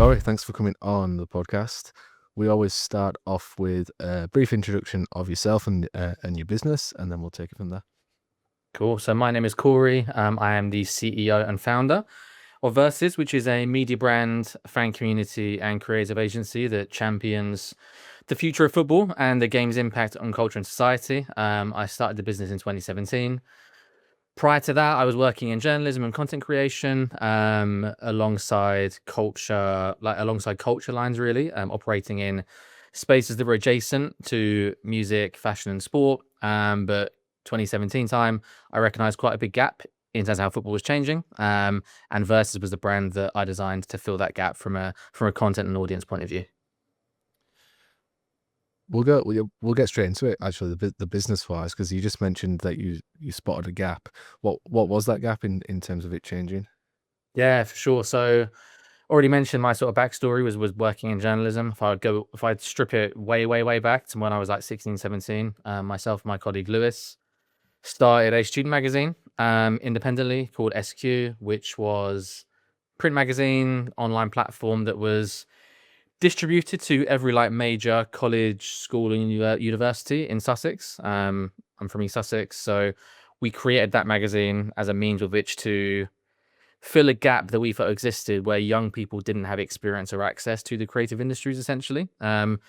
Corey, thanks for coming on the podcast. We always start off with a brief introduction of yourself and your business, and then we'll take it from there. Cool. So my name is Corey. I am the CEO and founder of Versus, which is a media brand, fan community, and creative agency that champions the future of football and the game's impact on culture and society. I started the business in 2017. Prior to that, I was working in journalism and content creation, alongside culture lines, really, operating in spaces that were adjacent to music, fashion, and sport. But 2017 time, I recognized quite a big gap in terms of how football was changing. And Versus was the brand that I designed to fill that gap from a content and audience point of view. We'll get straight into it. Actually, the business wise, because you just mentioned that you spotted a gap. What was that gap in terms of it changing? Yeah, for sure. So already mentioned my sort of backstory was working in journalism. If I'd strip it way back to when I was like 16, 17, myself and my colleague Lewis started a student magazine independently called SQ, which was print magazine, online platform that was distributed to every like major college, school, and university in Sussex. I'm from East Sussex, so we created that magazine as a means with which to fill a gap that we thought existed where young people didn't have experience or access to the creative industries, essentially. So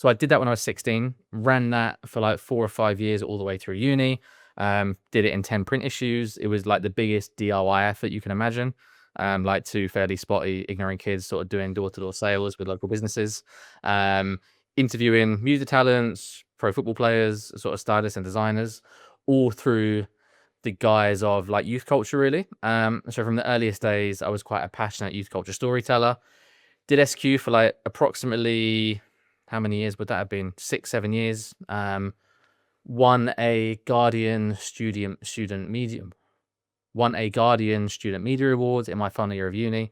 I did that when I was 16, ran that for like 4 or 5 years all the way through uni. Did it in 10 print issues. It was like the biggest DIY effort you can imagine. Like two fairly spotty, ignorant kids sort of doing door-to-door sales with local businesses, interviewing music talents, pro football players, sort of stylists and designers, all through the guise of like youth culture, really. So from the earliest days, I was quite a passionate youth culture storyteller. Did SQ for like approximately, how many years would that have been? 6, 7 years. Won a Guardian Student Media Award in my final year of uni.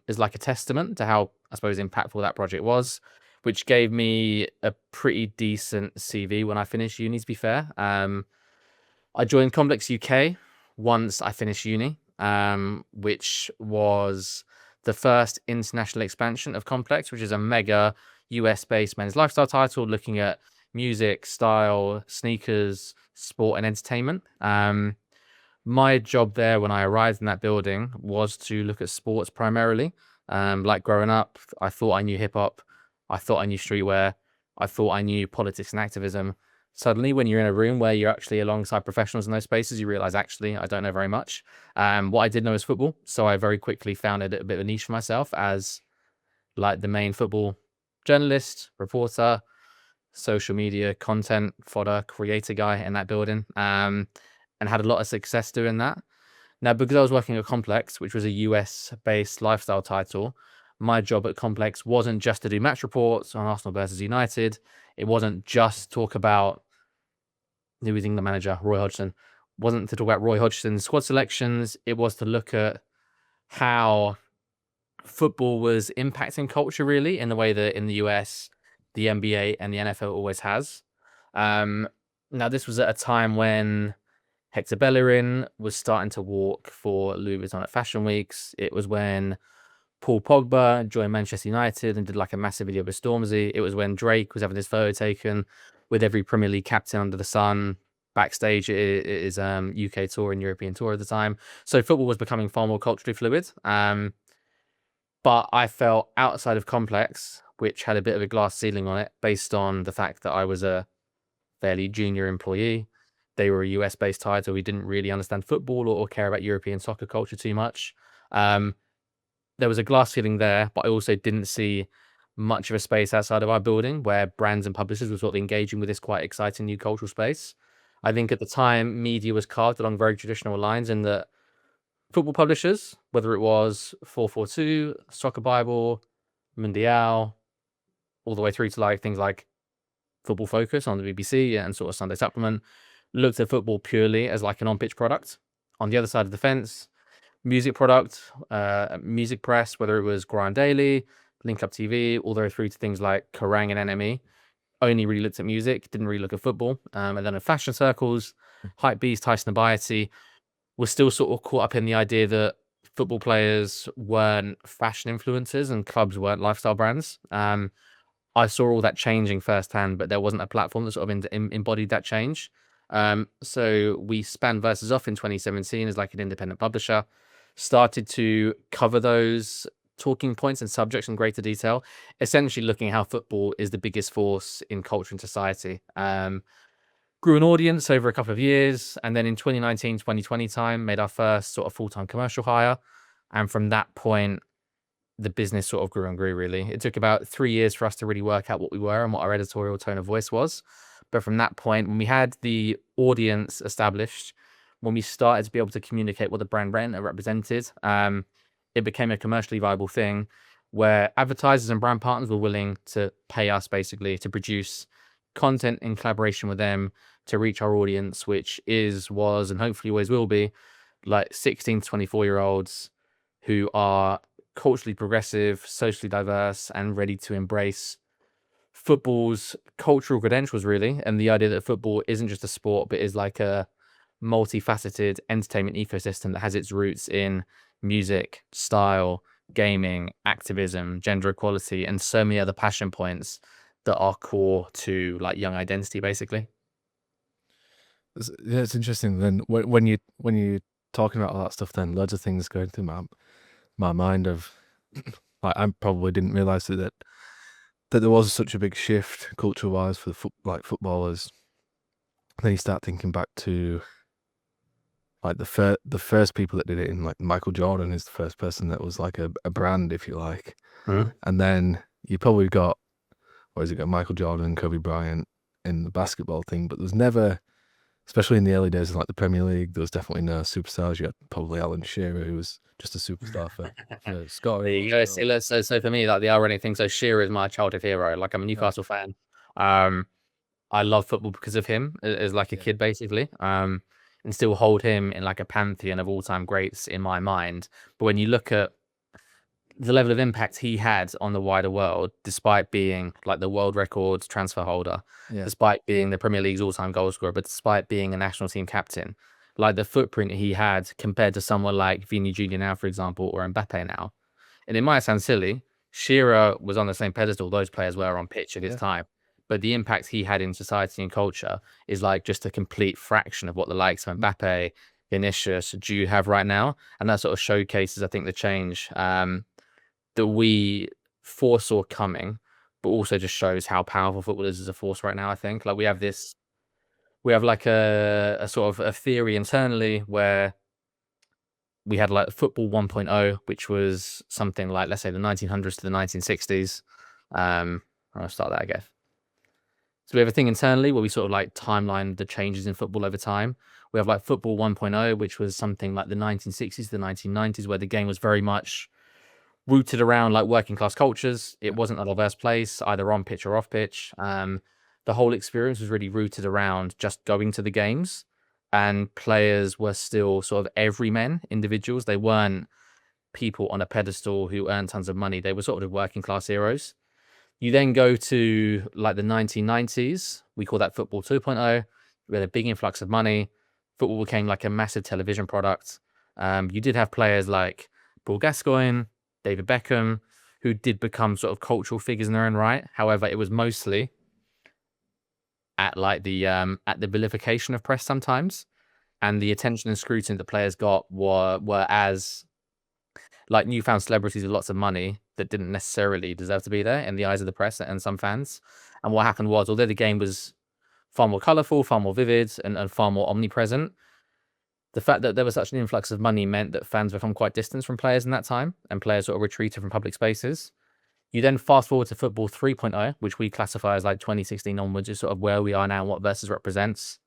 Is like a testament to how, I suppose, impactful that project was, which gave me a pretty decent CV when I finished uni, to be fair. I joined Complex UK once I finished uni, which was the first international expansion of Complex, which is a mega US-based men's lifestyle title looking at music, style, sneakers, sport, and entertainment. My job there when I arrived in that building was to look at sports primarily. Like growing up, I thought I knew hip hop, I thought I knew streetwear, I thought I knew politics and activism. Suddenly, when you're in a room where you're actually alongside professionals in those spaces, you realize actually I don't know very much. What I did know is football, so I very quickly found it a bit of a niche for myself as like the main football journalist, reporter, social media content fodder creator guy in that building, and had a lot of success doing that. Now, because I was working at Complex, which was a US-based lifestyle title, my job at Complex wasn't just to do match reports on Arsenal versus United. It wasn't just talk about who was England manager, Roy Hodgson. Wasn't to talk about Roy Hodgson's squad selections. It was to look at how football was impacting culture, really, in the way that in the US, the NBA and the NFL always has. Now, this was at a time when Hector Bellerin was starting to walk for Louis Vuitton at Fashion Weeks. It was when Paul Pogba joined Manchester United and did like a massive video with Stormzy. It was when Drake was having his photo taken with every Premier League captain under the sun backstage at his UK tour and European tour at the time. So football was becoming far more culturally fluid. But I felt outside of Complex, which had a bit of a glass ceiling on it based on the fact that I was a fairly junior employee. They were a US-based title. We didn't really understand football or care about European soccer culture too much. There was a glass ceiling there, but I also didn't see much of a space outside of our building where brands and publishers were sort of engaging with this quite exciting new cultural space. I think at the time, media was carved along very traditional lines in that football publishers, whether it was 442, Soccer Bible, Mundial, all the way through to like things like Football Focus on the BBC and sort of Sunday Supplement, looked at football purely as like an on-pitch product. On the other side of the fence, music product, music press, whether it was Grind Daily, Link Up TV, all the way through to things like Kerrang and NME, only really looked at music, didn't really look at football. And then in fashion circles, Hypebeast, Tyson Abiati was still sort of caught up in the idea that football players weren't fashion influencers and clubs weren't lifestyle brands. I saw all that changing firsthand, but there wasn't a platform that sort of embodied that change. So we spun Versus off in 2017 as like an independent publisher, started to cover those talking points and subjects in greater detail, essentially looking at how football is the biggest force in culture and society. Grew an audience over a couple of years, and then in 2019, 2020 time, made our first sort of full-time commercial hire. And from that point, the business sort of grew and grew, really. It took about 3 years for us to really work out what we were and what our editorial tone of voice was. But from that point, when we had the audience established, when we started to be able to communicate what the brand represented, it became a commercially viable thing where advertisers and brand partners were willing to pay us basically to produce content in collaboration with them to reach our audience, which was, and hopefully always will be, like 16 to 24-year-olds who are culturally progressive, socially diverse, and ready to embrace football's cultural credentials, really. And the idea that football isn't just a sport, but is like a multifaceted entertainment ecosystem that has its roots in music, style, gaming, activism, gender equality, and so many other passion points that are core to like young identity, basically. Yeah, it's interesting. Then when you talking about all that stuff, then loads of things going through my mind of like I probably didn't realize that there was such a big shift culture wise for like footballers. Then you start thinking back to like the first people that did it, in like Michael Jordan is the first person that was like a brand, if you like. And then you probably got, or is it got Michael Jordan and Kobe Bryant in the basketball thing, but there was never, especially in the early days of like the Premier League, there was definitely no superstars. You had probably Alan Shearer, who was just a superstar for There scoring you lots of go. goals. So for me, like the ironic thing, so Shearer is my childhood hero. Like I'm a Right. Newcastle fan. Um, I love football because of him as like a Yeah. kid, basically. And still hold him in like a pantheon of all-time greats in my mind. But when you look at the level of impact he had on the wider world, despite being like the world records transfer holder, Yeah. despite being the Premier League's all-time goal scorer, but despite being a national team captain, like the footprint he had compared to someone like Vini Jr. now, for example, or Mbappe now. And it might sound silly, Shearer was on the same pedestal those players were on pitch at his Yeah. time, but the impact he had in society and culture is like just a complete fraction of what the likes of Mbappe, Vinicius, Jude have right now, and that sort of showcases, I think, the change that we foresaw coming, but also just shows how powerful football is as a force right now. I think like we have like a sort of a theory internally where we had like football 1.0, which was something like, let's say, the 1900s to the 1960s. I'll start that, I guess. So we have a thing internally where we sort of like timeline the changes in football over time. We have like football 1.0, which was something like the 1960s to the 1990s, where the game was very much rooted around like working class cultures. It Yeah. wasn't a diverse place, either on pitch or off pitch. The whole experience was really rooted around just going to the games, and players were still sort of everymen, individuals. They weren't people on a pedestal who earned tons of money. They were sort of working class heroes. You then go to like the 1990s. We call that football 2.0. We had a big influx of money. Football became like a massive television product. You did have players like Paul Gascoigne, David Beckham, who did become sort of cultural figures in their own right. However, it was mostly at the vilification of press sometimes, and the attention and scrutiny that players got were as like newfound celebrities with lots of money that didn't necessarily deserve to be there in the eyes of the press and some fans. And what happened was, although the game was far more colorful, far more vivid, and far more omnipresent, the fact that there was such an influx of money meant that fans become quite distant from players in that time, and players sort of retreated from public spaces. You then fast forward to football 3.0, which we classify as like 2016 onwards, is sort of where we are now and what Versus represents.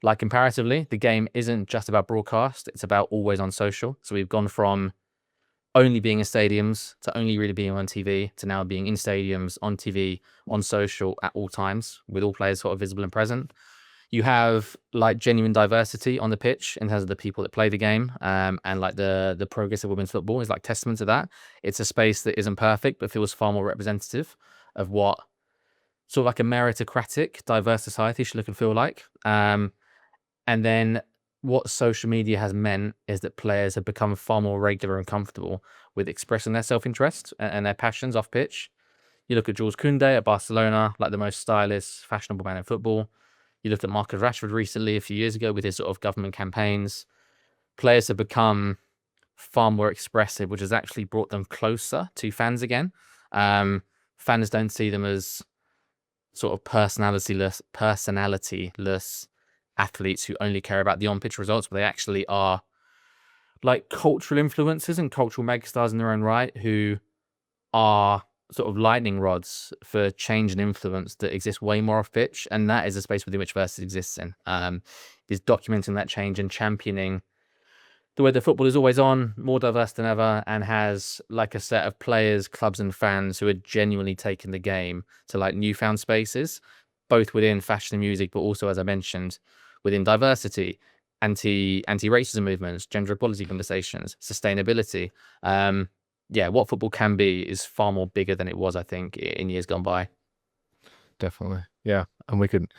Like comparatively, the game isn't just about broadcast, it's about always on social. So we've gone from only being in stadiums to only really being on TV to now being in stadiums, on TV, on social at all times, with all players sort of visible and present. You have like genuine diversity on the pitch in terms of the people that play the game, and like the progress of women's football is like testament to that. It's a space that isn't perfect, but feels far more representative of what sort of like a meritocratic, diverse society should look and feel like. And then what social media has meant is that players have become far more regular and comfortable with expressing their self-interest and their passions off pitch. You look at Jules Koundé at Barcelona, like the most stylish, fashionable man in football. You look at Marcus Rashford recently, a few years ago, with his sort of government campaigns. Players have become far more expressive, which has actually brought them closer to fans again. Um, Fans don't see them as sort of personalityless athletes who only care about the on-pitch results, but they actually are like cultural influencers and cultural megastars in their own right who are sort of lightning rods for change and influence that exists way more off pitch. And that is a space within which Versus exists in. Is documenting that change and championing the way that football is always on, more diverse than ever, and has like a set of players, clubs, and fans who are genuinely taking the game to like newfound spaces, both within fashion and music, but also, as I mentioned, within diversity, anti-racism movements, gender equality conversations, sustainability. Yeah, what football can be is far more bigger than it was, I think, in years gone by. Definitely. Yeah. And we could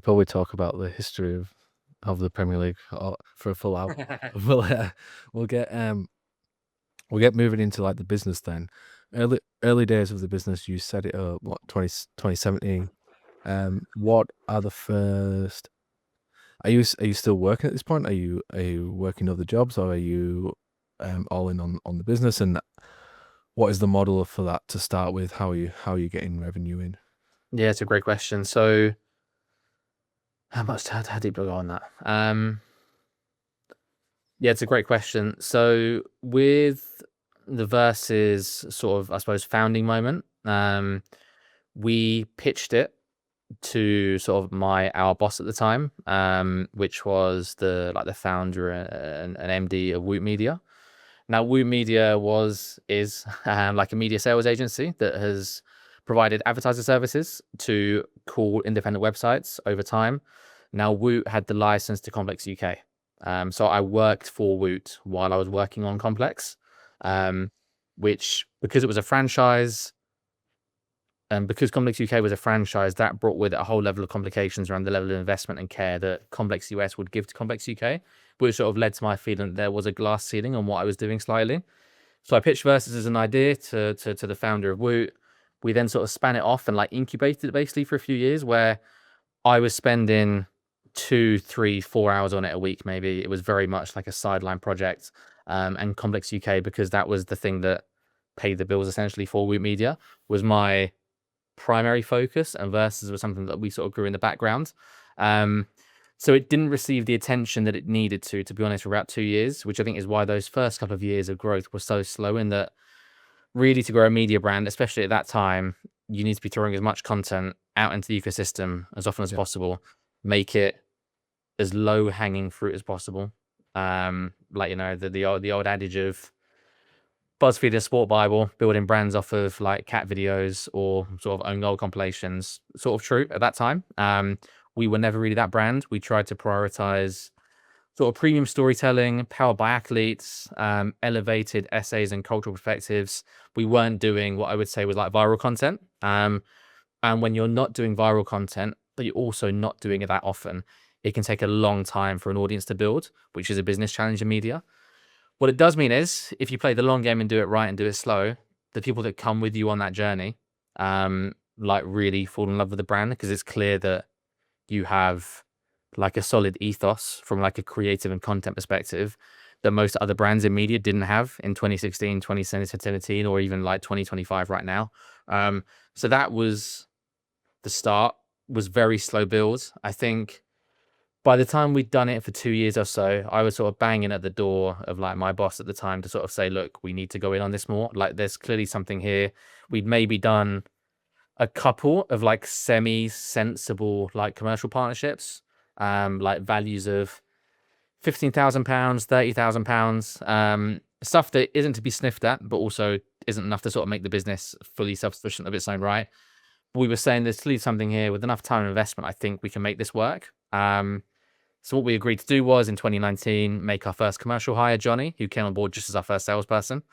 probably talk about the history of the Premier League for a full hour. We'll we'll get we'll get moving into like the business then. Early days of the business, you set it up, what, 2017. What are the first are you still working at this point? Are you working other jobs, or are you all in on the business? And what is the model for that to start with? How are you getting revenue in? Yeah, it's a great question. So, how deep do I go on that? Yeah, it's a great question. So, with the Versus sort of, I suppose, founding moment, we pitched it to sort of our boss at the time, which was the founder and MD of Woot Media. Now, Woot Media is like a media sales agency that has provided advertiser services to cool independent websites over time. Now, Woot had the license to Complex UK. So I worked for Woot while I was working on Complex, which, because it was a franchise, and because Complex UK was a franchise, that brought with it a whole level of complications around the level of investment and care that Complex US would give to Complex UK, which sort of led to my feeling that there was a glass ceiling on what I was doing slightly. So I pitched Versus as an idea to the founder of Woot. We then sort of span it off and like incubated it basically for a few years, where I was spending 2, 3, 4 hours on it a week, maybe. It was very much like a sideline project. And Complex UK, because that was the thing that paid the bills essentially for Woot Media, was my primary focus, and Versus was something that we sort of grew in the background. So it didn't receive the attention that it needed to be honest, for about 2 years, which I think is why those first couple of years of growth were so slow, in that really, to grow a media brand, especially at that time, you need to be throwing as much content out into the ecosystem as often as possible, make it as low hanging fruit as possible. Like, the old adage of BuzzFeed and Sport Bible, building brands off of like cat videos or sort of own goal compilations, sort of true at that time. We were never really that brand. We tried to prioritize sort of premium storytelling, powered by athletes, elevated essays and cultural perspectives. We weren't doing what I would say was like viral content. And when you're not doing viral content, but you're also not doing it that often, it can take a long time for an audience to build, which is a business challenge in media. What it does mean is, if you play the long game and do it right and do it slow, the people that come with you on that journey, like really fall in love with the brand, because it's clear that you have like a solid ethos from like a creative and content perspective that most other brands in media didn't have in 2016, 2017, or even like 2025 right now. So that was the start. Was very slow build. I think by the time we'd done it for 2 years or so, I was sort of banging at the door of like my boss at the time to sort of say, look, we need to go in on this more. Like, there's clearly something here. We'd maybe done a couple of like semi-sensible like commercial partnerships, like values of £15,000, £30,000, stuff that isn't to be sniffed at, but also isn't enough to sort of make the business fully self-sufficient of its own right. But we were saying there's clearly something here with enough time and investment. I think we can make this work. So what we agreed to do was, in 2019, make our first commercial hire, Johnny, who came on board just as our first salesperson.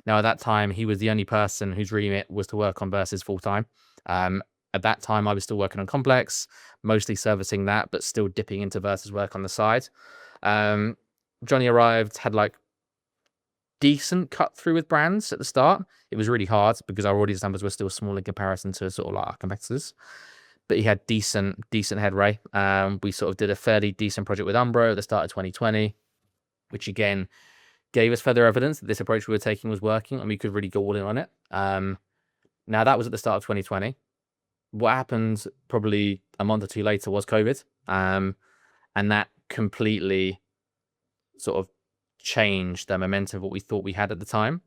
Now, at that time, he was the only person whose remit was to work on Versus full time. At that time, I was still working on Complex, mostly servicing that, but still dipping into Versus work on the side. Um, Johnny arrived, had like decent cut through with brands at the start. It was really hard because our audience numbers were still small in comparison to sort of like our competitors. But he had decent headway. We sort of did a fairly decent project with Umbro at the start of 2020, which again gave us further evidence that this approach we were taking was working and we could really go all in on it. Now that was at the start of 2020. What happened probably a month or two later was COVID. And that completely sort of changed the momentum of what we thought we had at the time.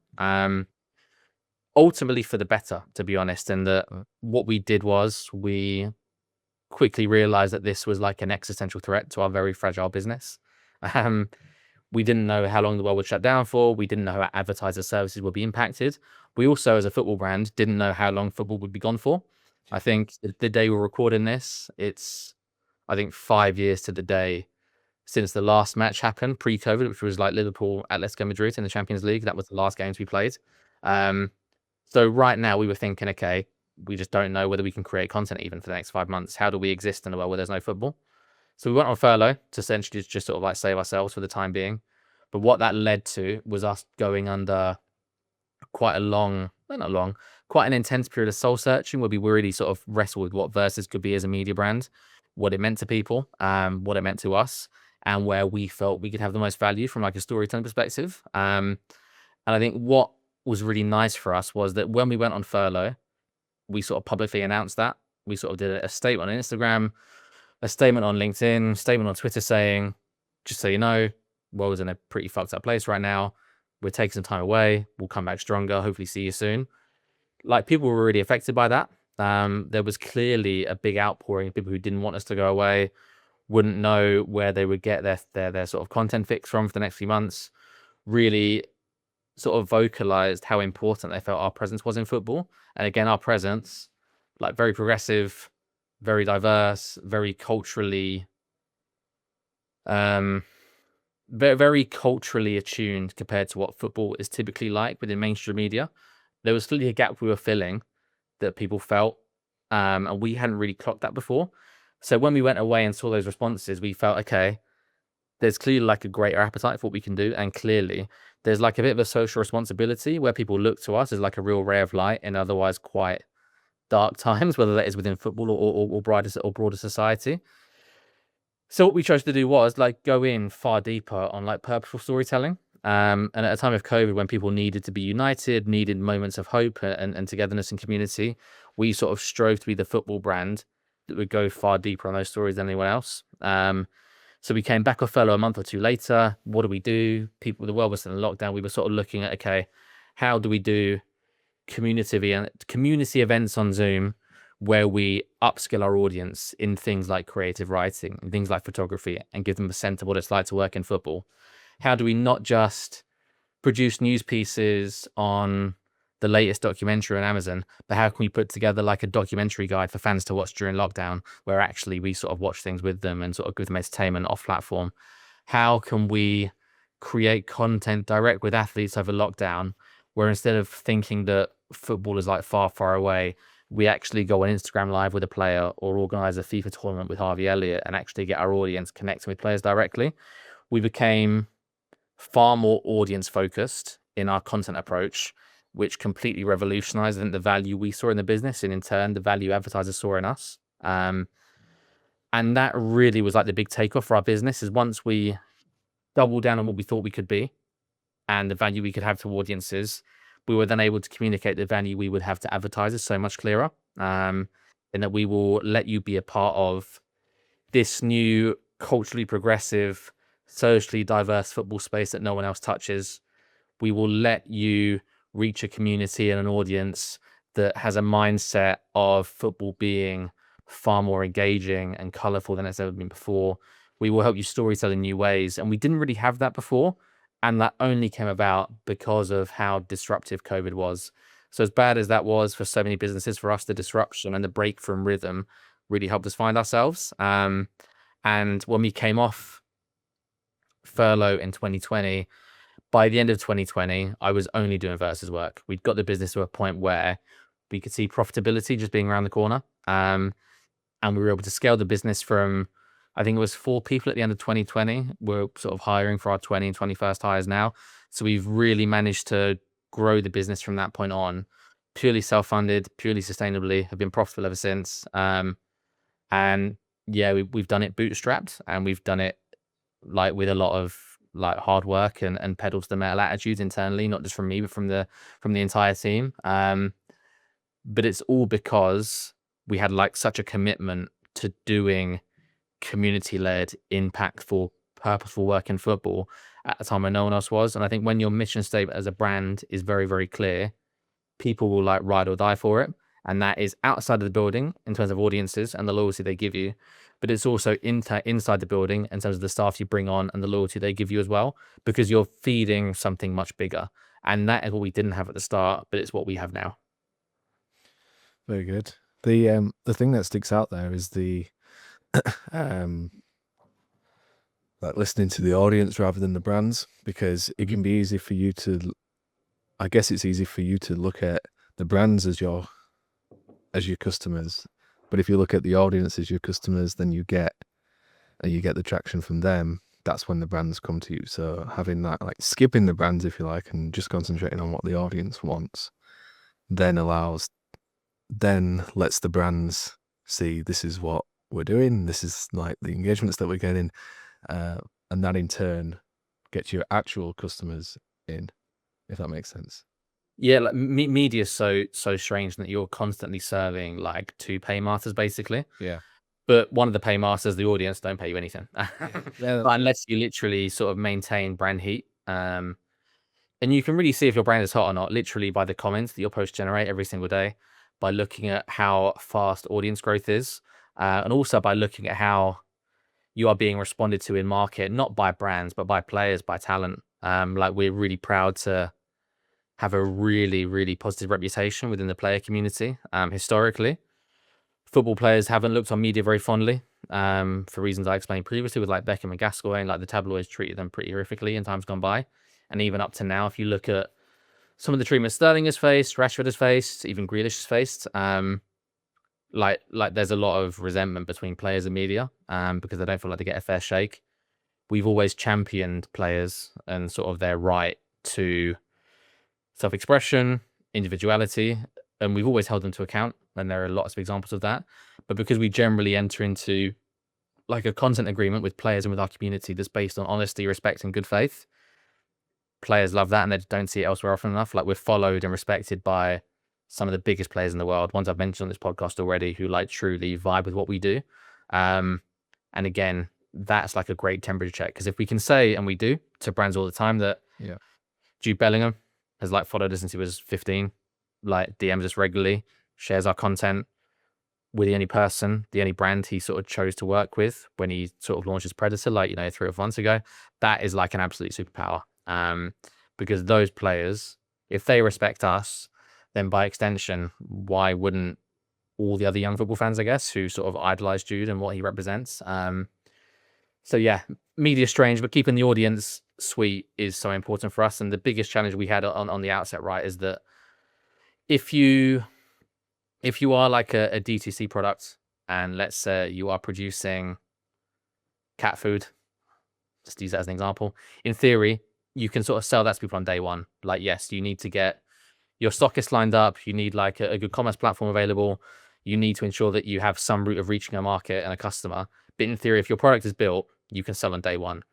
Ultimately for the better, to be honest. And that what we did was we quickly realized that this was like an existential threat to our very fragile business. We didn't know how long the world would shut down for. We didn't know how advertiser services would be impacted. We also, as a football brand, didn't know how long football would be gone for. I think the day we're recording this, it's, I think, 5 years to the day since the last match happened pre-COVID, which was like Liverpool, Atletico Madrid in the Champions League. That was the last games we played. So right now we were thinking, okay, we just don't know whether we can create content even for the next 5 months. How do we exist in a world where there's no football? So we went on furlough to essentially just sort of like save ourselves for the time being. But what that led to was us going under quite a long, not long, quite an intense period of soul searching where we really sort of wrestled with what Versus could be as a media brand, what it meant to people, what it meant to us, and where we felt we could have the most value from like a storytelling perspective. And I think what was really nice for us was that when we went on furlough, we sort of publicly announced that. We sort of did a statement on Instagram, a statement on LinkedIn, statement on Twitter saying, just so you know, world's in a pretty fucked up place right now. We're taking some time away. We'll come back stronger. Hopefully see you soon. Like people were really affected by that. There was clearly a big outpouring of people who didn't want us to go away, wouldn't know where they would get their sort of content fix from for the next few months, really sort of vocalized how important they felt our presence was in football. And again, our presence, like very progressive, very diverse, very culturally, very culturally attuned compared to what football is typically like within mainstream media. There was clearly a gap we were filling that people felt, and we hadn't really clocked that before. So when we went away and saw those responses, we felt, okay, there's clearly like a greater appetite for what we can do. And clearly there's like a bit of a social responsibility where people look to us as like a real ray of light in otherwise quite dark times, whether that is within football or broader society. So what we chose to do was like go in far deeper on like purposeful storytelling. And at a time of COVID, when people needed to be united, needed moments of hope and togetherness and community, we sort of strove to be the football brand that would go far deeper on those stories than anyone else. So we came back off furlough a month or two later. What do we do? The world was still in lockdown. We were sort of looking at, okay, how do we do community events on Zoom where we upskill our audience in things like creative writing and things like photography and give them a sense of what it's like to work in football? How do we not just produce news pieces on the latest documentary on Amazon, but how can we put together like a documentary guide for fans to watch during lockdown where actually we sort of watch things with them and sort of give them entertainment off platform? How can we create content direct with athletes over lockdown where instead of thinking that football is like far away, we actually go on Instagram live with a player or organize a FIFA tournament with Harvey Elliott and actually get our audience connecting with players directly? We became far more audience focused in our content approach, which completely revolutionized, I think, the value we saw in the business and in turn the value advertisers saw in us. And that really was like the big takeoff for our business, is once we doubled down on what we thought we could be and the value we could have to audiences, we were then able to communicate the value we would have to advertisers so much clearer. And that we will let you be a part of this new culturally progressive, socially diverse football space that no one else touches. We will let you reach a community and an audience that has a mindset of football being far more engaging and colorful than it's ever been before. We will help you storytell in new ways. And we didn't really have that before. And that only came about because of how disruptive COVID was. So as bad as that was for so many businesses, for us, the disruption and the break from rhythm really helped us find ourselves. And when we came off furlough in 2020, by the end of 2020, I was only doing Versus work. We'd got the business to a point where we could see profitability just being around the corner. And we were able to scale the business from, I think it was 4 people at the end of 2020. We're sort of hiring for our 20 and 21st hires now. So we've really managed to grow the business from that point on, purely self-funded, purely sustainably, have been profitable ever since. And yeah, we've done it bootstrapped, and we've done it like with a lot of like hard work and pedal to the metal attitudes internally, not just from me, but from the entire team. But it's all because we had like such a commitment to doing community-led, impactful, purposeful work in football at a time when no one else was. And I think when your mission statement as a brand is very, very clear, people will like ride or die for it. And that is outside of the building in terms of audiences and the loyalty they give you. But it's also inside the building in terms of the staff you bring on and the loyalty they give you as well, because you're feeding something much bigger. And that is what we didn't have at the start, but it's what we have now. Very good. The thing that sticks out there is the like listening to the audience rather than the brands, because it can be easy for you to, I guess it's easy for you to look at the brands as your customers, but if you look at the audience as your customers, then you get the traction from them. That's when the brands come to you. So having that, like skipping the brands, if you like, and just concentrating on what the audience wants, then lets the brands see this is what we're doing, this is like the engagements that we're getting, and that in turn gets your actual customers in, if that makes sense. Yeah, like media is so strange that you're constantly serving like two paymasters basically. Yeah. But one of the paymasters, the audience, don't pay you anything. Yeah. But unless you literally sort of maintain brand heat. And you can really see if your brand is hot or not, literally by the comments that your posts generate every single day, by looking at how fast audience growth is, and also by looking at how you are being responded to in market, not by brands, but by players, by talent. Like we're really proud to have a really, really positive reputation within the player community. Historically, football players haven't looked on media very fondly, for reasons I explained previously with like Beckham and Gascoigne. Like the tabloids treated them pretty horrifically in times gone by. And even up to now, if you look at some of the treatment Sterling has faced, Rashford has faced, even Grealish has faced, like there's a lot of resentment between players and media, because they don't feel like they get a fair shake. We've always championed players and sort of their right to self-expression, individuality, and we've always held them to account. And there are lots of examples of that. But because we generally enter into like a content agreement with players and with our community that's based on honesty, respect, and good faith, players love that, and they don't see it elsewhere often enough. Like we're followed and respected by some of the biggest players in the world, ones I've mentioned on this podcast already, who like truly vibe with what we do. And again, that's like a great temperature check, because if we can say, and we do to brands all the time, that Jude Bellingham has like followed us since he was 15, like DMs us regularly, shares our content. We're the only person, the only brand he sort of chose to work with when he sort of launched his Predator, like, 3 or 4 months ago. That is like an absolute superpower. Because those players, if they respect us, then by extension, why wouldn't all the other young football fans, I guess, who sort of idolize Jude and what he represents? So yeah, media strange, but keeping the audience sweet is so important for us. And the biggest challenge we had on the outset, right, is that if you are like a DTC product, and let's say you are producing cat food, just use that as an example, in theory, you can sort of sell that to people on day one. Like, yes, you need to get your stockist lined up. You need like a good commerce platform available. You need to ensure that you have some route of reaching a market and a customer. But in theory, if your product is built, you can sell on day one.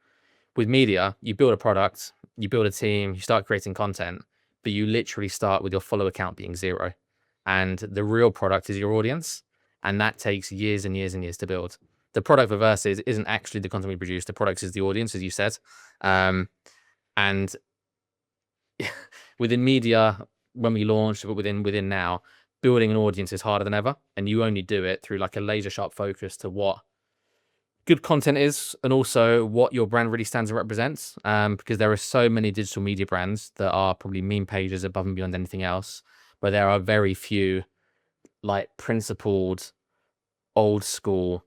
With media, you build a product, you build a team, you start creating content, but you literally start with your follower count being 0. And the real product is your audience. And that takes years and years and years to build. The product for Versus isn't actually the content we produce. The product is the audience, as you said. And within media, when we launched, but within now, building an audience is harder than ever. And you only do it through like a laser sharp focus to what good content is, and also what your brand really stands and represents. Because there are so many digital media brands that are probably meme pages above and beyond anything else, but there are very few like principled, old school,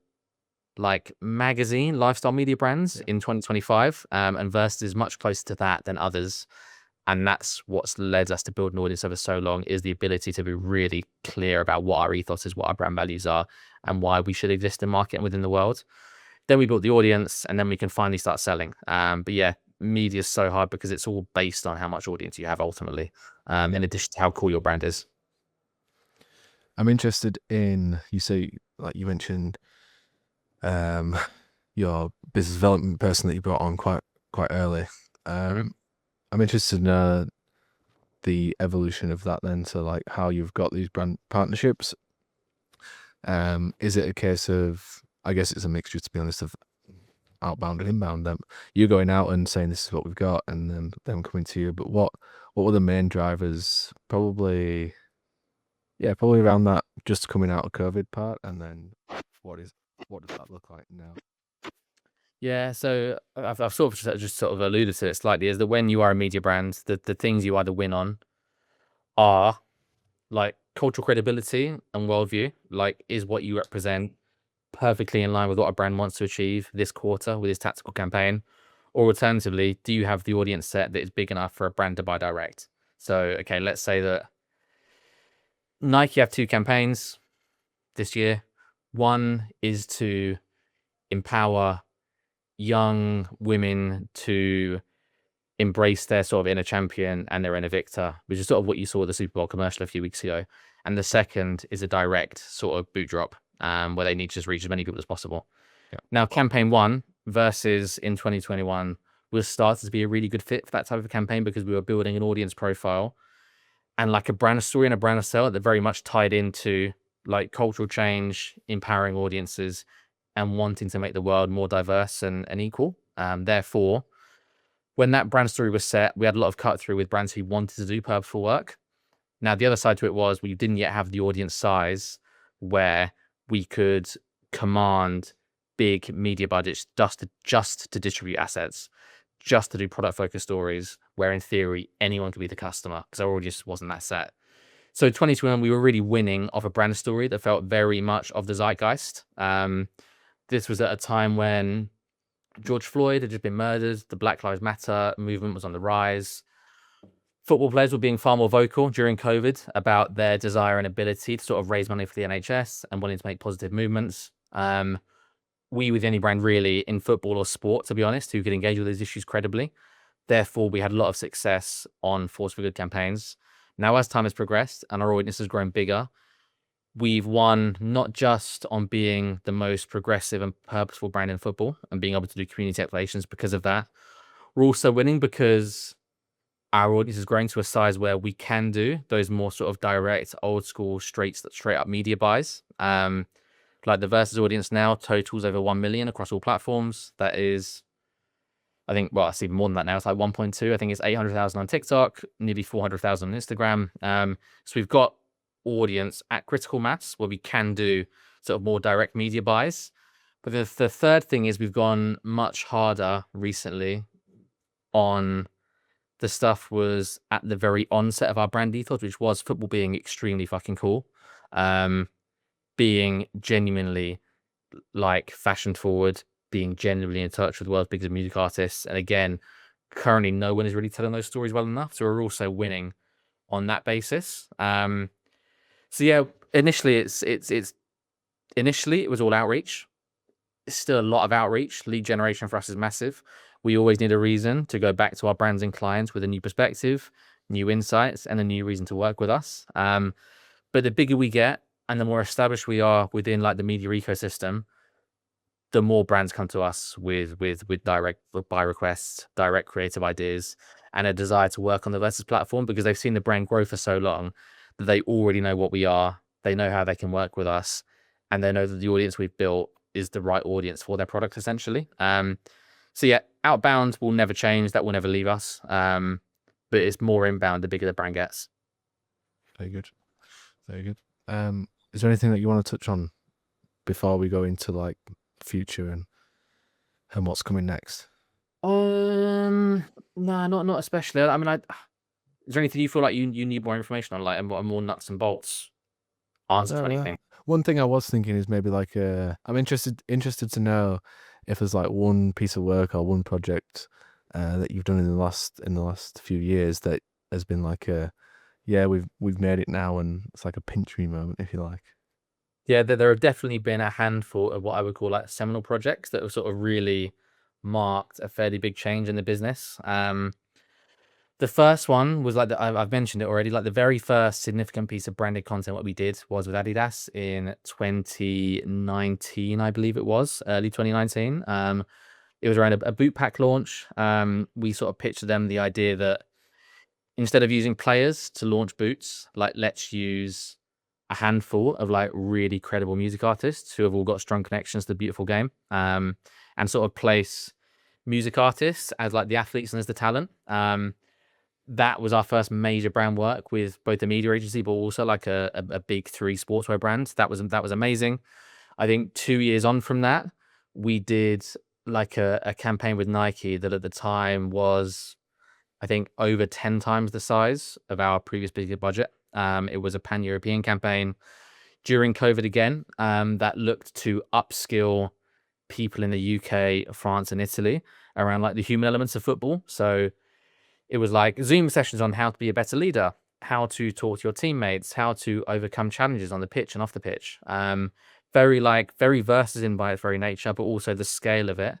like magazine lifestyle media brands in 2025. And Versus is much closer to that than others. And that's what's led us to build an audience over so long, is the ability to be really clear about what our ethos is, what our brand values are, and why we should exist in market and within the world. Then we built the audience, and then we can finally start selling. But yeah, media is so hard because it's all based on how much audience you have ultimately, in addition to how cool your brand is. I'm interested in, you say, like you mentioned, your business development person that you brought on quite early. I'm interested in the evolution of that then, so like how you've got these brand partnerships. Is it a case of, I guess it's a mixture, to be honest, of outbound and inbound, them you going out and saying this is what we've got, and then them coming to you, but what were the main drivers? Probably around that just coming out of COVID part, and then what does that look like now? Yeah, so I've sort of just sort of alluded to it slightly, is that when you are a media brand, the things you either win on are like cultural credibility and worldview, like is what you represent perfectly in line with what a brand wants to achieve this quarter with its tactical campaign? Or alternatively, do you have the audience set that is big enough for a brand to buy direct? So, okay, let's say that Nike have two campaigns this year. One is to empower young women to embrace their sort of inner champion and their inner victor, which is sort of what you saw with the Super Bowl commercial a few weeks ago. And the second is a direct sort of boot drop, where they need to just reach as many people as possible. Yeah. Now, campaign one versus in 2021 was started to be a really good fit for that type of campaign because we were building an audience profile and like a brand story and a brand sell that very much tied into like cultural change, empowering audiences, and wanting to make the world more diverse and equal. Therefore, when that brand story was set, we had a lot of cut through with brands who wanted to do purposeful work. Now, the other side to it was we didn't yet have the audience size where we could command big media budgets just to distribute assets, just to do product focused stories, where in theory anyone could be the customer because our audience wasn't that set. So 2021, we were really winning off a brand story that felt very much of the zeitgeist. This was at a time when George Floyd had just been murdered. The Black Lives Matter movement was on the rise. Football players were being far more vocal during COVID about their desire and ability to sort of raise money for the NHS and wanting to make positive movements. We, with any brand really in football or sport, to be honest, who could engage with these issues credibly. Therefore, we had a lot of success on Force for Good campaigns. Now, as time has progressed and our audience has grown bigger, we've won not just on being the most progressive and purposeful brand in football and being able to do community activations because of that. We're also winning because our audience is growing to a size where we can do those more sort of direct, old school, straight up media buys. Like the Versus audience now totals over 1 million across all platforms. That is, I think, well, it's even more than that now. It's like 1.2. I think it's 800,000 on TikTok, nearly 400,000 on Instagram. So we've got audience at critical mass where we can do sort of more direct media buys. But the third thing is we've gone much harder recently on the stuff was at the very onset of our brand ethos, which was football being extremely fucking cool. Being genuinely like fashion forward, being genuinely in touch with the world's biggest music artists. And again, currently no one is really telling those stories well enough. So we're also winning on that basis. So yeah, initially initially it was all outreach. It's still a lot of outreach. Lead generation for us is massive. We always need a reason to go back to our brands and clients with a new perspective, new insights, and a new reason to work with us. But the bigger we get and the more established we are within like the media ecosystem, the more brands come to us with direct buy requests, direct creative ideas, and a desire to work on the Versus platform because they've seen the brand grow for so long that they already know what we are. They know how they can work with us, and they know that the audience we've built is the right audience for their product, essentially. So yeah, outbound will never change. That will never leave us. But it's more inbound the bigger the brand gets. Very good. Very good. Is there anything that you want to touch on before we go into like future and what's coming next? No, not especially. I mean, is there anything you feel like you need more information on, like a more nuts and bolts answer to anything? One thing I was thinking is maybe like I'm interested to know if there's like one piece of work or one project that you've done in the last few years that has been like we've made it now, and it's like a pinch me moment, if you like. Yeah, there have definitely been a handful of what I would call like seminal projects that have sort of really marked a fairly big change in the business. The first one was like I've mentioned it already. Like the very first significant piece of branded content what we did was with Adidas in 2019, I believe it was early 2019. It was around a boot pack launch. We sort of pitched to them the idea that instead of using players to launch boots, like let's use a handful of like really credible music artists who have all got strong connections to the beautiful game, and sort of place music artists as like the athletes and as the talent. That was our first major brand work with both the media agency, but also like a big three sportswear brand. That was amazing. I think 2 years on from that, we did like a campaign with Nike that at the time was, I think, over 10 times the size of our previous bigger budget. It was a pan-European campaign during COVID again, that looked to upskill people in the UK, France, and Italy around like the human elements of football. So it was like Zoom sessions on how to be a better leader, how to talk to your teammates, how to overcome challenges on the pitch and off the pitch. Very versus in by its very nature, but also the scale of it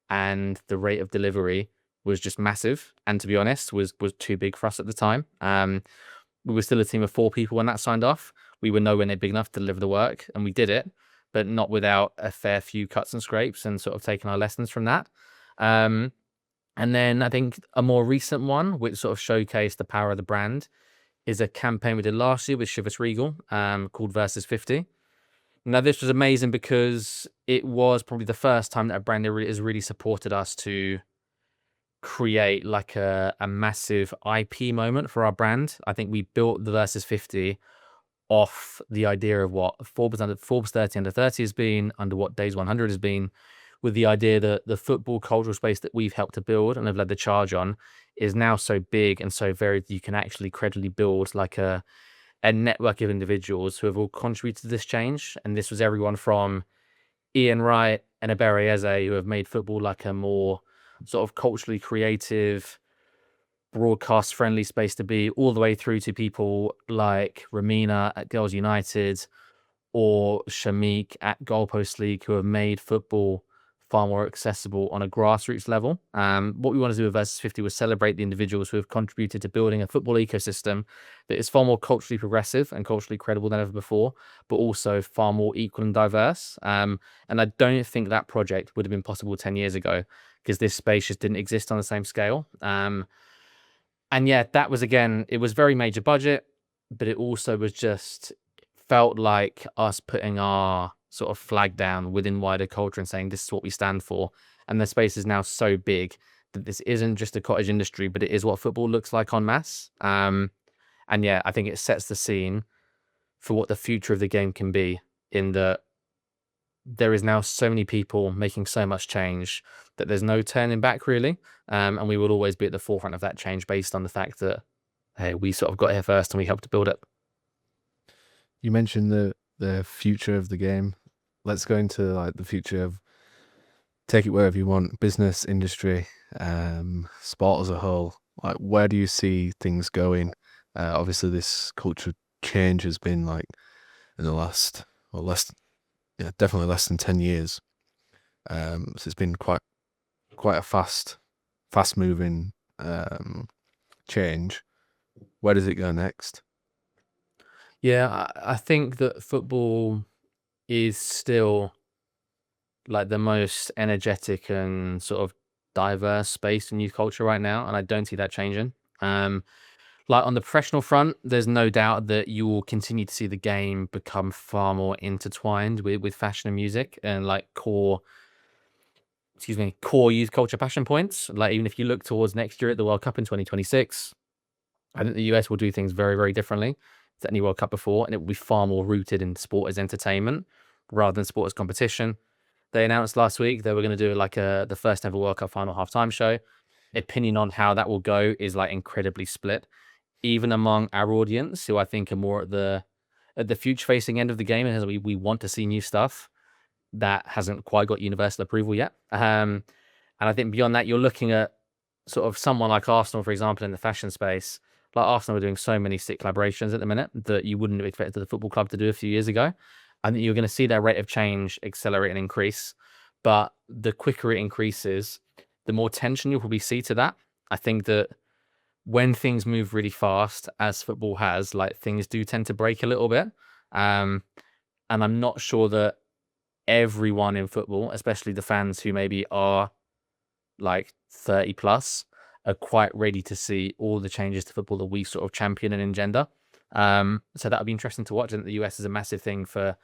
and the rate of delivery was just massive. And to be honest, was too big for us at the time. We were still a team of 4 people when that signed off. We were nowhere near big enough to deliver the work, and we did it, but not without a fair few cuts and scrapes and sort of taking our lessons from that. Um, and then I think a more recent one, which sort of showcased the power of the brand, is a campaign we did last year with Chivas Regal, called Versus 50. Now, this was amazing because it was probably the first time that a brand has really supported us to create like a massive IP moment for our brand. I think we built the Versus 50 off the idea of what Forbes 30 under 30 has been, under what Days 100 has been, with the idea that the football cultural space that we've helped to build and have led the charge on is now so big and so varied that you can actually credibly build like a network of individuals who have all contributed to this change. And this was everyone from Ian Wright and Ebere Eze, who have made football like a more sort of culturally creative, broadcast friendly space to be, all the way through to people like Ramina at Girls United or Shamik at Goalpost League, who have made football far more accessible on a grassroots level. What we want to do with Versus 50 was celebrate the individuals who have contributed to building a football ecosystem that is far more culturally progressive and culturally credible than ever before, but also far more equal and diverse. And I don't think that project would have been possible 10 years ago because this space just didn't exist on the same scale. And yeah, that was, again, it was very major budget, but it also was just felt like us putting our sort of flag down within wider culture and saying this is what we stand for. And the space is now so big that this isn't just a cottage industry, but it is what football looks like en masse. And yeah, I think it sets the scene for what the future of the game can be, in that there is now so many people making so much change that there's no turning back really. And we will always be at the forefront of that change based on the fact that, hey, we sort of got here first and we helped to build it. You mentioned the future of the game. Let's go into like the future of, take it wherever you want, business, industry, sport as a whole. Like, where do you see things going? Obviously, this culture change has been like in the last, well, yeah, definitely less than 10 years. So it's been quite a fast moving change. Where does it go next? Yeah, I think that football is still like the most energetic and sort of diverse space in youth culture right now, and I don't see that changing. Um, like on the professional front, there's no doubt that you will continue to see the game become far more intertwined with fashion and music and like core youth culture passion points. Like even if you look towards next year at the World Cup in 2026, I think the US will do things very, very differently to any World Cup before, and it will be far more rooted in sport as entertainment rather than sport as competition. They announced last week they were going to do like the first ever World Cup final halftime show. Opinion on how that will go is like incredibly split, even among our audience, who I think are more at the future facing end of the game, and as we want to see new stuff that hasn't quite got universal approval yet. And I think beyond that, you're looking at sort of someone like Arsenal, for example, in the fashion space. Like Arsenal are doing so many sick collaborations at the minute that you wouldn't have expected the football club to do a few years ago. I think you're going to see their rate of change accelerate and increase. But the quicker it increases, the more tension you'll probably see to that. I think that when things move really fast, as football has, like things do tend to break a little bit. Um, and I'm not sure that everyone in football, especially the fans who maybe are like 30 plus, are quite ready to see all the changes to football that we sort of champion and engender. So that'll be interesting to watch. And the US is a massive thing for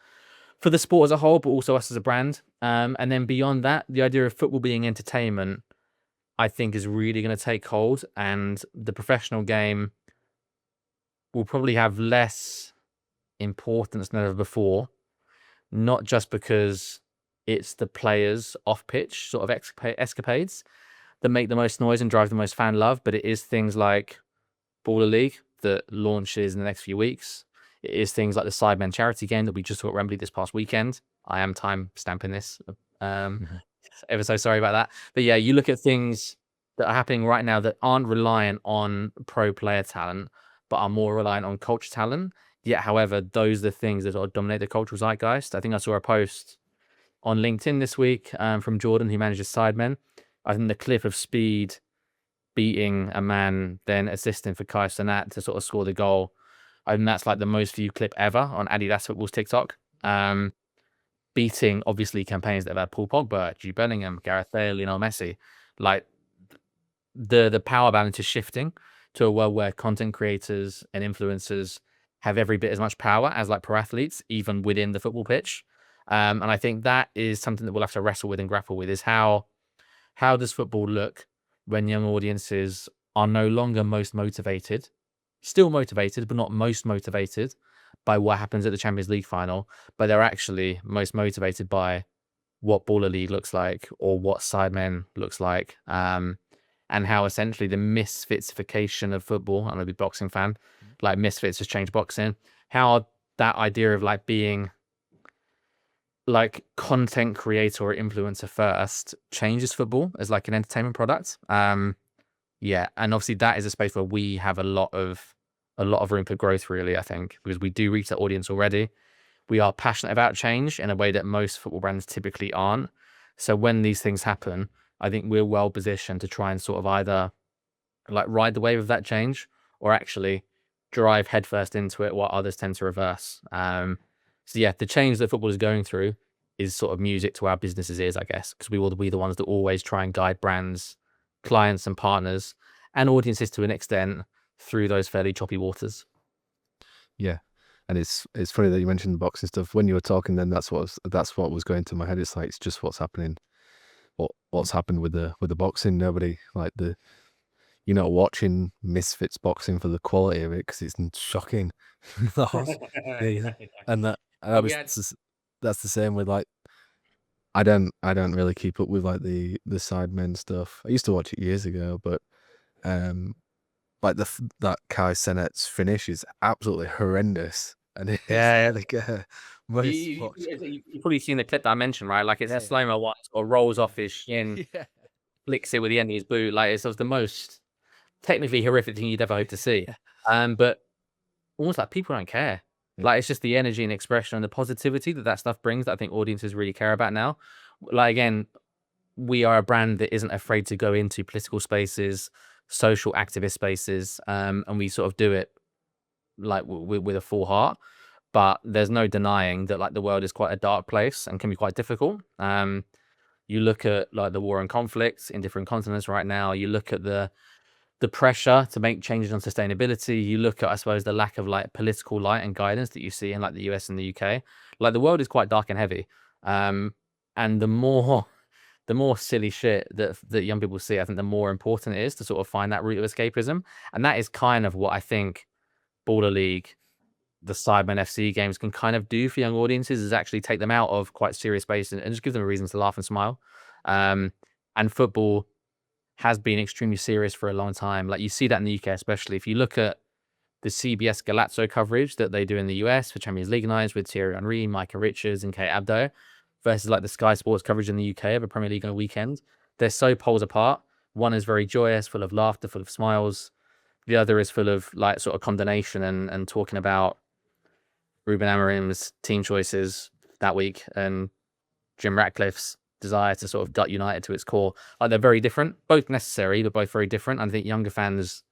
the sport as a whole, but also us as a brand. And then beyond that, the idea of football being entertainment, I think, is really going to take hold, and the professional game will probably have less importance than ever before. Not just because it's the players off pitch sort of escapades that make the most noise and drive the most fan love, but it is things like Baller League that launches in the next few weeks. It is things like the Sidemen charity game that we just saw at Wembley this past weekend. I am time stamping this. Mhm. Ever so sorry about that. But yeah, you look at things that are happening right now that aren't reliant on pro player talent, but are more reliant on culture talent. Yet, however, those are the things that sort of dominate the cultural zeitgeist. I think I saw a post on LinkedIn this week from Jordan, who manages Sidemen. I think the clip of Speed beating a man, then assisting for Kai Cenat to sort of score the goal, I think that's like the most viewed clip ever on Adidas Football's TikTok. Beating obviously campaigns that have had Paul Pogba, Jude Bellingham, Gareth Bale, Lionel Messi. Like the power balance is shifting to a world where content creators and influencers have every bit as much power as like pro athletes, even within the football pitch. And I think that is something that we'll have to wrestle with and grapple with, is how does football look when young audiences are no longer most motivated, still motivated, but not most motivated by what happens at the Champions League final, but they're actually most motivated by what Baller League looks like or what Sidemen looks like, and how essentially the misfitsification of football, I'm a big boxing fan, like misfits has changed boxing, how that idea of like being like content creator or influencer first changes football as like an entertainment product. Yeah, and obviously that is a space where we have a lot of room for growth, really, I think, because we do reach that audience already. We are passionate about change in a way that most football brands typically aren't. So when these things happen, I think we're well positioned to try and sort of either like ride the wave of that change or actually drive headfirst into it while others tend to reverse. So yeah, the change that football is going through is sort of music to our businesses' ears, I guess, because we will be the ones that always try and guide brands, clients and partners and audiences to an extent through those fairly choppy waters. Yeah, and it's funny that you mentioned the boxing stuff. When you were talking, then that's what was going through my head. It's like it's just what's happening, what's happened with the boxing. Nobody like you're not watching Misfits boxing for the quality of it because it's shocking. The horse, yeah, and Well, we had that's the same with like I don't really keep up with like the Sidemen stuff. I used to watch it years ago, but um like that Kai Cenat's finish is absolutely horrendous, and it's yeah, like You, most you, watch. you've probably seen the clip that I mentioned, right? Like it's a Yeah, slow-mo one or rolls off his shin, yeah, flicks it with the end of his boot. Like it's the most technically horrific thing you'd ever hope to see. yeah, But almost like people don't care. yeah, Like it's just the energy and expression and the positivity that stuff brings that I think audiences really care about now. Like again, we are a brand that isn't afraid to go into political spaces, social activist spaces, and we sort of do it like with a full heart. But there's no denying that like the world is quite a dark place and can be quite difficult. You look at like the war and conflicts in different continents right now. You look at the pressure to make changes on sustainability. You look at, I suppose, the lack of like political light and guidance that you see in like the US and the UK. Like the world is quite dark and heavy. And the more silly shit that young people see, I think the more important it is to sort of find that route of escapism. And that is kind of what I think Baller League, the Sidemen FC games can kind of do for young audiences, is actually take them out of quite serious space and just give them a reason to laugh and smile. And football has been extremely serious for a long time. Like you see that in the UK, especially if you look at the CBS Galazzo coverage that they do in the US for Champions League nights with Thierry Henry, Micah Richards, and Kate Abdo, versus like the Sky Sports coverage in the UK of a Premier League on a weekend. They're so poles apart. One is very joyous, full of laughter, full of smiles. The other is full of like sort of condemnation and talking about Ruben Amorim's team choices that week and Jim Ratcliffe's desire to sort of gut United to its core. Like, they're very different, both necessary, but both very different. I think younger fans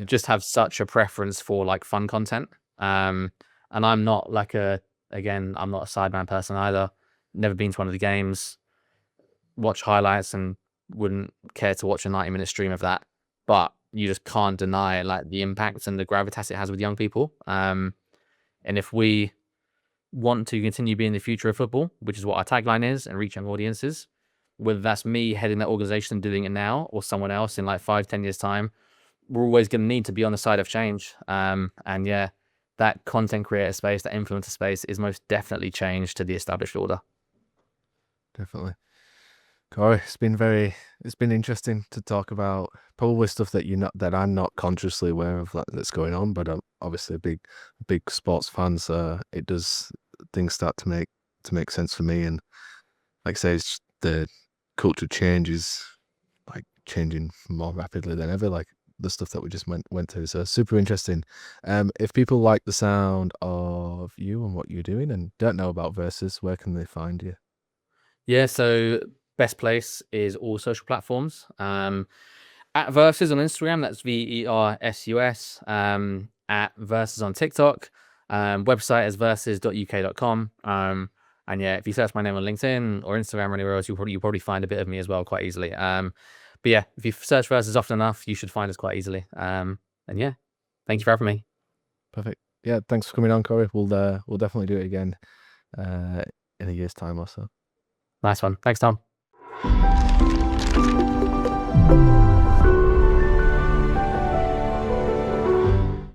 just have such a preference for like fun content. And I'm not like I'm not a sideman person either. Never been to one of the games, watch highlights and wouldn't care to watch a 90-minute stream of that. But you just can't deny like the impact and the gravitas it has with young people. And if we want to continue being the future of football, which is what our tagline is, and reach young audiences, whether that's me heading that organization and doing it now or someone else in like 5-10 years time, we're always going to need to be on the side of change. And yeah, that content creator space, that influencer space is most definitely changed to the established order. Definitely. Corey, it's been interesting to talk about probably stuff that I'm not consciously aware of that's going on, but I'm obviously a big sports fan, so things start to make sense for me. And like I say, it's the culture change is like changing more rapidly than ever, like the stuff that we just went through. So super interesting. If people like the sound of you and what you're doing and don't know about Versus, where can they find you? Yeah, so best place is all social platforms. At Versus on Instagram, that's VERSUS. At Versus on TikTok. Website is versus.uk.com. And yeah, if you search my name on LinkedIn or Instagram or anywhere else, you'll probably find a bit of me as well quite easily. But yeah, if you search Versus often enough, you should find us quite easily. And yeah, thank you for having me. Perfect. Yeah, thanks for coming on, Corey. We'll definitely do it again in a year's time or so. Nice one. Thanks, Tom.